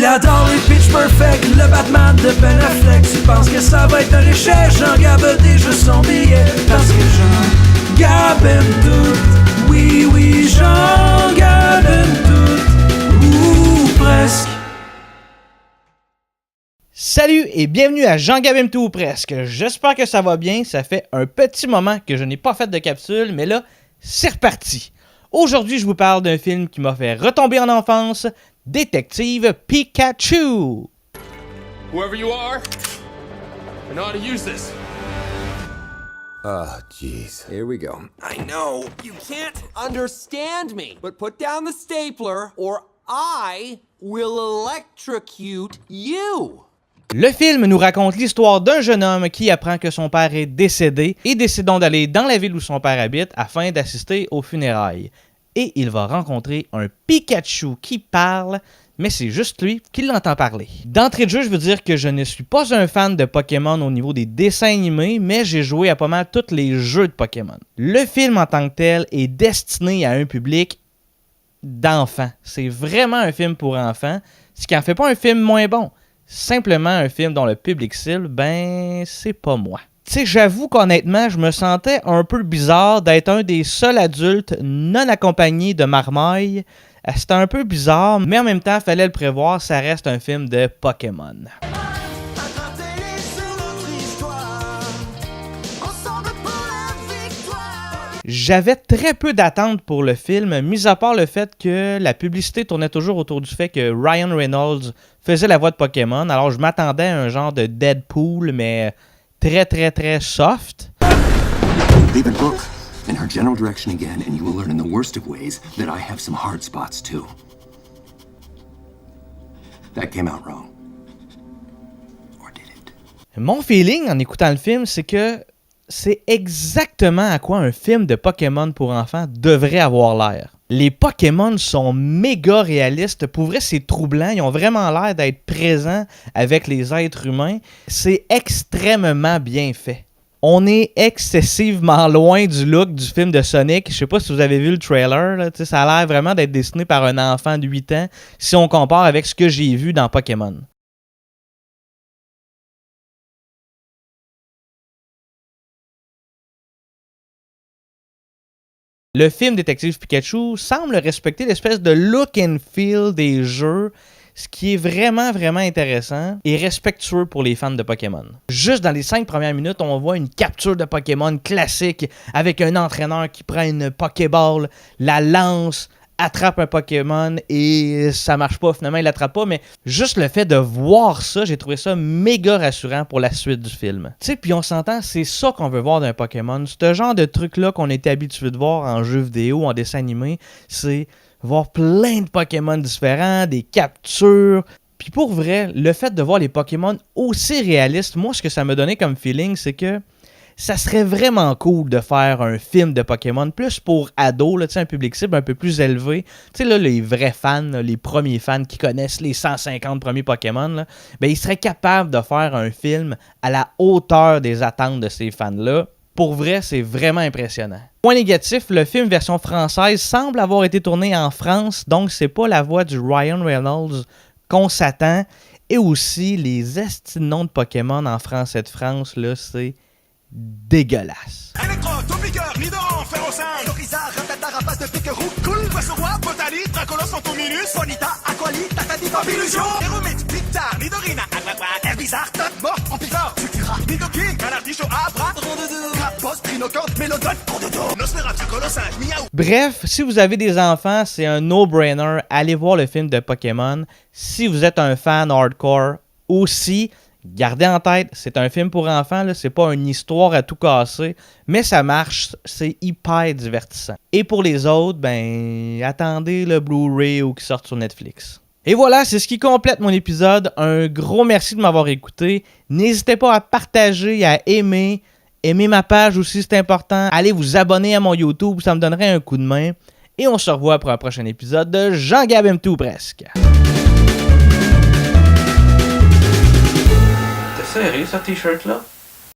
adore les Pitch Perfect, le Batman de Ben Affleck. Tu penses que ça va être un échec, Jean-Gab a déjà son billet. Parce que Jean-Gab aime tout, oui, oui, Jean-Gab aime tout, ou presque. Salut et bienvenue à Jean-Gab aime tout ou presque. J'espère que ça va bien, ça fait un petit moment que je n'ai pas fait de capsule, mais là, c'est reparti. Aujourd'hui, je vous parle d'un film qui m'a fait retomber en enfance, Détective Pikachu. Whoever you are, I know how to use this. Oh, jeez. Here we go. I know, you can't understand me, but put down the stapler or I will electrocute you. Le film nous raconte l'histoire d'un jeune homme qui apprend que son père est décédé et décide donc d'aller dans la ville où son père habite afin d'assister aux funérailles. Et il va rencontrer un Pikachu qui parle, mais c'est juste lui qui l'entend parler. D'entrée de jeu, je veux dire que je ne suis pas un fan de Pokémon au niveau des dessins animés, mais j'ai joué à pas mal tous les jeux de Pokémon. Le film en tant que tel est destiné à un public d'enfants. C'est vraiment un film pour enfants, ce qui en fait pas un film moins bon. Simplement un film dont le public cible, ben, c'est pas moi. Tu sais, j'avoue qu'honnêtement, je me sentais un peu bizarre d'être un des seuls adultes non accompagnés de marmailles. C'était un peu bizarre, mais en même temps, fallait le prévoir, ça reste un film de Pokémon. J'avais très peu d'attentes pour le film, mis à part le fait que la publicité tournait toujours autour du fait que Ryan Reynolds faisait la voix de Pokémon. Alors je m'attendais à un genre de Deadpool, mais très soft. Leave the book in her general direction again, and you will learn in the worst of ways that I have some hard spots too. That came out wrong. Or did it? Mon feeling en écoutant le film, c'est que c'est exactement à quoi un film de Pokémon pour enfants devrait avoir l'air. Les Pokémon sont méga réalistes. Pour vrai, c'est troublant. Ils ont vraiment l'air d'être présents avec les êtres humains. C'est extrêmement bien fait. On est excessivement loin du look du film de Sonic. Je sais pas si vous avez vu le trailer. Là. Ça a l'air vraiment d'être dessiné par un enfant de 8 ans si on compare avec ce que j'ai vu dans Pokémon. Le film Détective Pikachu semble respecter l'espèce de look and feel des jeux, ce qui est vraiment intéressant et respectueux pour les fans de Pokémon. Juste dans les 5 premières minutes, on voit une capture de Pokémon classique avec un entraîneur qui prend une Pokéball, la lance, attrape un Pokémon et ça marche pas, finalement il l'attrape pas, mais juste le fait de voir ça, j'ai trouvé ça méga rassurant pour la suite du film. Tu sais, puis on s'entend, c'est ça qu'on veut voir d'un Pokémon, ce genre de truc-là qu'on était habitué de voir en jeux vidéo, en dessin animé, c'est voir plein de Pokémon différents, des captures. Puis pour vrai, le fait de voir les Pokémon aussi réalistes, moi ce que ça me donnait comme feeling, c'est que ça serait vraiment cool de faire un film de Pokémon plus pour ados, là, un public cible un peu plus élevé. Tu sais, là, les vrais fans, là, les premiers fans qui connaissent les 150 premiers Pokémon, là, ben, ils seraient capables de faire un film à la hauteur des attentes de ces fans-là. Pour vrai, c'est vraiment impressionnant. Point négatif, le film version française semble avoir été tourné en France, donc c'est pas la voix du Ryan Reynolds qu'on s'attend. Et aussi, les esti de noms de Pokémon en français de France, là, c'est dégueulasse. Electro, Topiqueur, Nidoran, Ferrosin, Lorizard, Ratata, Rapace de Piquerou, Cool, Poisson-Roi, Botalit, Dracolos, Antominus, Bonita, Aqualit, Tatati, Papilusion, Héromètre, Pictar, Nidorina, Aquaqua, Herbizarre, Tot, Mort, Amphiphore, Sucura, Nidoking, Canardicho, Abra, Rondoudou, Crapos, Trinocante, Mélodon, Rondoudou, Nosferatu, Colossin, Miaou. Bref, si vous avez des enfants, c'est un no-brainer. Allez voir le film de Pokémon. Si vous êtes un fan hardcore aussi, gardez en tête, c'est un film pour enfants, là, c'est pas une histoire à tout casser, mais ça marche, c'est hyper divertissant. Et pour les autres, ben, attendez le Blu-ray ou qui sort sur Netflix. Et voilà, c'est ce qui complète mon épisode. Un gros merci de m'avoir écouté. N'hésitez pas à partager, à aimer. Aimez ma page aussi, c'est important. Allez vous abonner à mon YouTube, ça me donnerait un coup de main. Et on se revoit pour un prochain épisode de Jean-Gab aime tout presque. T'es sérieux, ce t-shirt-là?